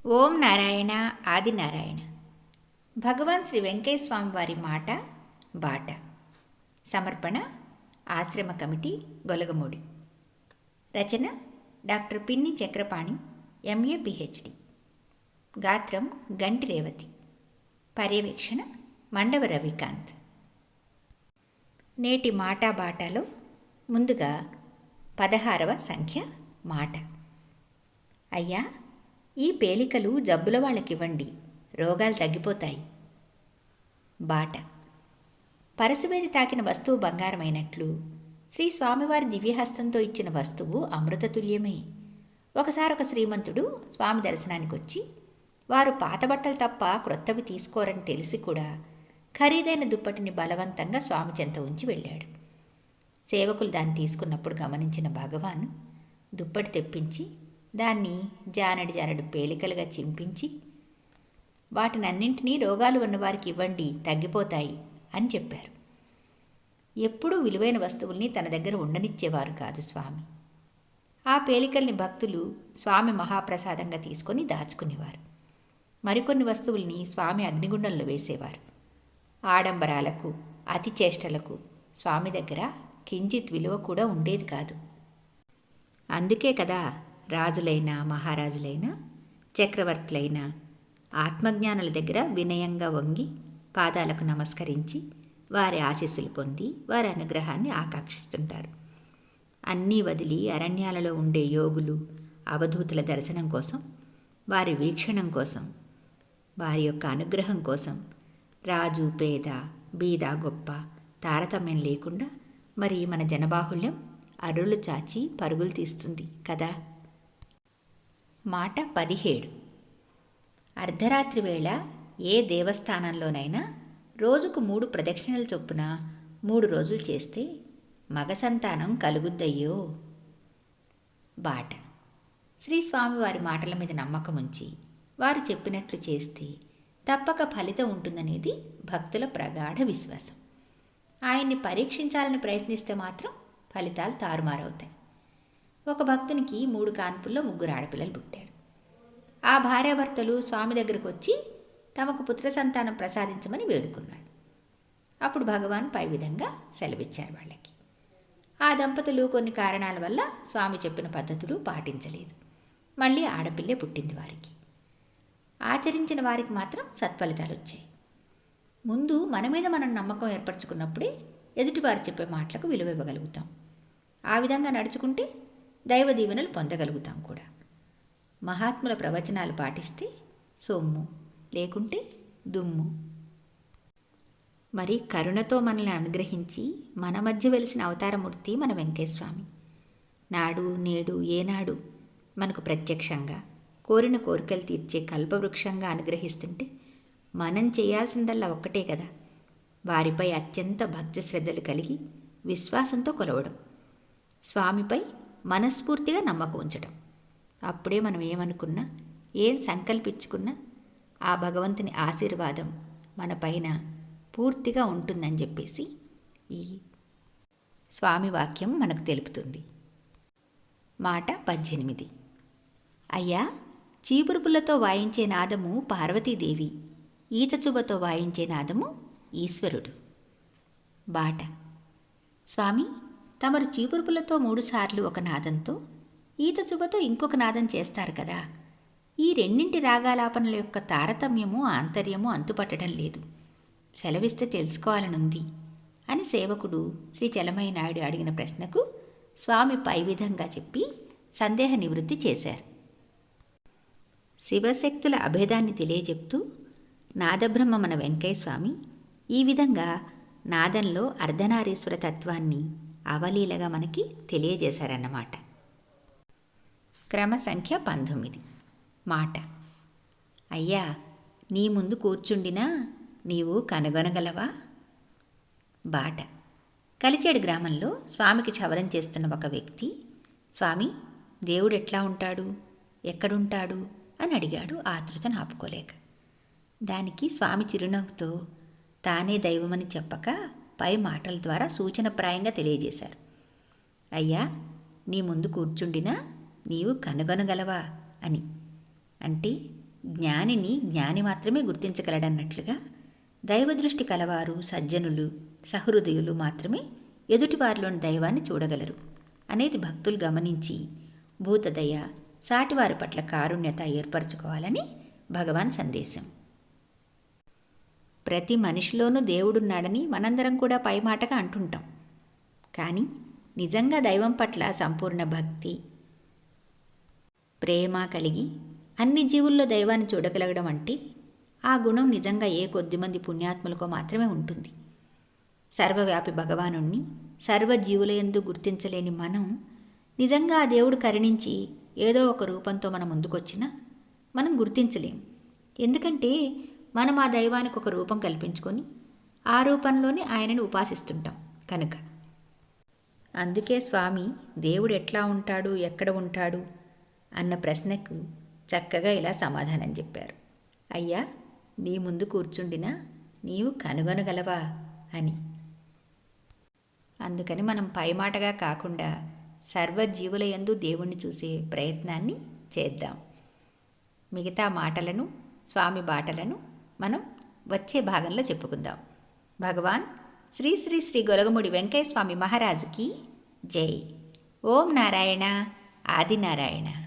ఓం నారాయణ ఆదినారాయణ. భగవాన్ శ్రీ వెంకయ్య స్వామి వారి మాట బాట. సమర్పణ ఆశ్రమ కమిటీ, గొలగమూడి. రచన డాక్టర్ పిన్ని చక్రపాణి, ఎంఏ పిహెచ్డి. గాత్రం గంటి రేవతి. పర్యవేక్షణ మండవ రవికాంత్. నేటి మాటా బాటలో ముందుగా 16వ సంఖ్య మాట. అయ్యా, ఈ పేలికలు జబ్బుల వాళ్ళకివ్వండి, రోగాలు తగ్గిపోతాయి. బాట. పరశువేది తాకిన వస్తువు బంగారమైనట్లు శ్రీ స్వామివారి దివ్యహస్తంతో ఇచ్చిన వస్తువు అమృతతుల్యమే. ఒకసారి ఒక శ్రీమంతుడు స్వామి దర్శనానికి వచ్చి, వారు పాత బట్టలు తప్ప క్రొత్తవి తీసుకోరని తెలిసి కూడా ఖరీదైన దుప్పటిని బలవంతంగా స్వామి చెంత ఉంచి వెళ్ళాడు. సేవకులు దాన్ని తీసుకున్నప్పుడు గమనించిన భగవాన్ దుప్పటి తెప్పించి దాన్ని జానడి పేలికలుగా చింపించి, వాటినన్నింటినీ రోగాలు ఉన్నవారికి ఇవ్వండి, తగ్గిపోతాయి అని చెప్పారు. ఎప్పుడూ విలువైన వస్తువుల్ని తన దగ్గర ఉండనిచ్చేవారు కాదు స్వామి. ఆ పేలికల్ని భక్తులు స్వామి మహాప్రసాదంగా తీసుకొని దాచుకునేవారు. మరికొన్ని వస్తువుల్ని స్వామి అగ్నిగుండంలో వేసేవారు. ఆడంబరాలకు, అతి చేష్టలకు స్వామి దగ్గర కించిత్ విలువ కూడా ఉండేది కాదు. అందుకే కదా రాజులైనా, మహారాజులైనా, చక్రవర్తులైనా ఆత్మజ్ఞానుల దగ్గర వినయంగా వంగి పాదాలకు నమస్కరించి వారి ఆశీస్సులు పొంది వారి అనుగ్రహాన్ని ఆకాంక్షిస్తుంటారు. అన్నీ వదిలి అరణ్యాలలో ఉండే యోగులు, అవధూతుల దర్శనం కోసం, వారి వీక్షణం కోసం, వారి యొక్క అనుగ్రహం కోసం రాజు, పేద, బీద, గొప్ప తారతమ్యం లేకుండా మరి మన జనబాహుళ్యం అరులు చాచి పరుగులు తీస్తుంది కదా. మాట 17. అర్ధరాత్రి వేళ ఏ దేవస్థానంలోనైనా రోజుకు 3 ప్రదక్షిణలు చొప్పున 3 రోజులు చేస్తే మగ సంతానం కలుగుద్దయ్యో. బాట. శ్రీ స్వామివారి మాటల మీద నమ్మకం ఉంచి వారు చెప్పినట్లు చేస్తే తప్పక ఫలితం ఉంటుందనేది భక్తుల ప్రగాఢ విశ్వాసం. ఆయన్ని పరీక్షించాలని ప్రయత్నిస్తే మాత్రం ఫలితాలు తారుమారవుతాయి. ఒక భక్తునికి 3 కాన్పుల్లో 3 ఆడపిల్లలు పుట్టారు. ఆ భార్యాభర్తలు స్వామి దగ్గరకు వచ్చి తమకు పుత్ర సంతానం ప్రసాదించమని వేడుకున్నారు. అప్పుడు భగవాన్ పై విధంగా సెలవిచ్చారు వాళ్ళకి. ఆ దంపతులు కొన్ని కారణాల వల్ల స్వామి చెప్పిన పద్ధతులు పాటించలేదు. మళ్ళీ ఆడపిల్లే పుట్టింది వారికి. ఆచరించిన వారికి మాత్రం సత్ఫలితాలు వచ్చాయి. ముందు మన మీద మనం నమ్మకం ఏర్పరచుకున్నప్పుడే ఎదుటివారు చెప్పే మాటలకు విలువ ఇవ్వగలుగుతాం. ఆ విధంగా నడుచుకుంటే దైవ దీవెనలు పొందగలుగుతాం కూడా. మహాత్ముల ప్రవచనాలు పాటిస్తే సొమ్ము, లేకుంటే దుమ్ము. మరి కరుణతో మనల్ని అనుగ్రహించి మన మధ్య వెలిసిన అవతారమూర్తి మన వెంకయ్యస్వామి. నాడు నేడు ఏనాడు మనకు ప్రత్యక్షంగా కోరిన కోరికలు తీర్చే కల్పవృక్షంగా అనుగ్రహిస్తుంటే మనం చేయాల్సిందల్లా ఒక్కటే కదా, వారిపై అత్యంత భక్తి శ్రద్ధలు కలిగి విశ్వాసంతో కొలవడం, స్వామిపై మనస్ఫూర్తిగా నమ్మకం ఉంచడం. అప్పుడే మనం ఏమనుకున్నా, ఏం సంకల్పించుకున్నా ఆ భగవంతుని ఆశీర్వాదం మన పైన పూర్తిగా ఉంటుందని చెప్పేసి ఈ స్వామి వాక్యం మనకు తెలుపుతుంది. మాట 18. అయ్యా, చీపురు పుల్లతో వాయించే నాదము పార్వతీదేవి, ఈతచుబతో వాయించే నాదము ఈశ్వరుడు. బాట. స్వామి, తమరు చీపురు పుల్లతో 3 సార్లు ఒక నాదంతో, ఈతచుబతో ఇంకొక నాదం చేస్తారు కదా. ఈ రెండింటి రాగాలాపనల యొక్క తారతమ్యము, ఆంతర్యము అంతుపట్టడం లేదు. సెలవిస్తే తెలుసుకోవాలనుంది అని సేవకుడు శ్రీ చలమయ్య నాయుడు అడిగిన ప్రశ్నకు స్వామి పై విధంగా చెప్పి సందేహ నివృత్తి చేశారు. శివశక్తుల అభేదాన్ని తెలియజెప్తూ నాదబ్రహ్మ మన వెంకయ్య స్వామి ఈ విధంగా నాదంలో అర్ధనారీశ్వర తత్వాన్ని అవలీలగా మనకి తెలియజేశారన్నమాట. క్రమ సంఖ్య 19. మాట. అయ్యా, నీ ముందు కూర్చుండినా నీవు కనుగొనగలవా. బాట. కలిచేడు గ్రామంలో స్వామికి క్షవరం చేస్తున్న ఒక వ్యక్తి, స్వామి, దేవుడు ఎట్లా ఉంటాడు, ఎక్కడుంటాడు అని అడిగాడు ఆతృతను ఆపుకోలేక. దానికి స్వామి చిరునవ్వుతో తానే దైవమని చెప్పక పై మాటల ద్వారా సూచనప్రాయంగా తెలియజేశారు. అయ్యా, నీ ముందు కూర్చుండినా నీవు కనుగొనగలవా అని. అంటే జ్ఞానిని జ్ఞాని మాత్రమే గుర్తించగలడన్నట్లుగా దైవదృష్టి కలవారు, సజ్జనులు, సహృదయులు మాత్రమే ఎదుటివారిలోని దైవాన్ని చూడగలరు అనేది భక్తులు గమనించి భూతదయ, సాటివారి పట్ల కారుణ్యత ఏర్పరచుకోవాలని భగవాన్ సందేశం. ప్రతి మనిషిలోనూ దేవుడున్నాడని మనందరం కూడా పైమాటగా అంటుంటాం. కానీ నిజంగా దైవం పట్ల సంపూర్ణ భక్తి, ప్రేమ కలిగి అన్ని జీవుల్లో దైవాన్ని చూడగలగడం అంటే ఆ గుణం నిజంగా ఏ కొద్దిమంది పుణ్యాత్ములకో మాత్రమే ఉంటుంది. సర్వవ్యాపి భగవానుణ్ణి సర్వజీవులయందు గుర్తించలేని మనం నిజంగా ఆ దేవుడు కరుణించి ఏదో ఒక రూపంతో మన ముందుకొచ్చినా మనం గుర్తించలేం. ఎందుకంటే మనం ఆ దైవానికి ఒక రూపం కల్పించుకొని ఆ రూపంలోనే ఆయనని ఉపాసిస్తుంటాం కనుక. అందుకే స్వామి దేవుడు ఎట్లా ఉంటాడు, ఎక్కడ ఉంటాడు అన్న ప్రశ్నకు చక్కగా ఇలా సమాధానం చెప్పారు. అయ్యా, నీ ముందు కూర్చుండినా నీవు కనుగొనగలవా అని. అందుకని మనం పైమాటగా కాకుండా సర్వజీవుల యందు దేవుణ్ణి చూసే ప్రయత్నాన్ని చేద్దాం. మిగతా మాటలను, స్వామి బాటలను మనం వచ్చే భాగంలో చెప్పుకుందాం. భగవాన్ శ్రీ శ్రీ శ్రీ గొలగముడి వెంకయ్య స్వామి మహారాజుకి జై. ఓం నారాయణ ఆదినారాయణ.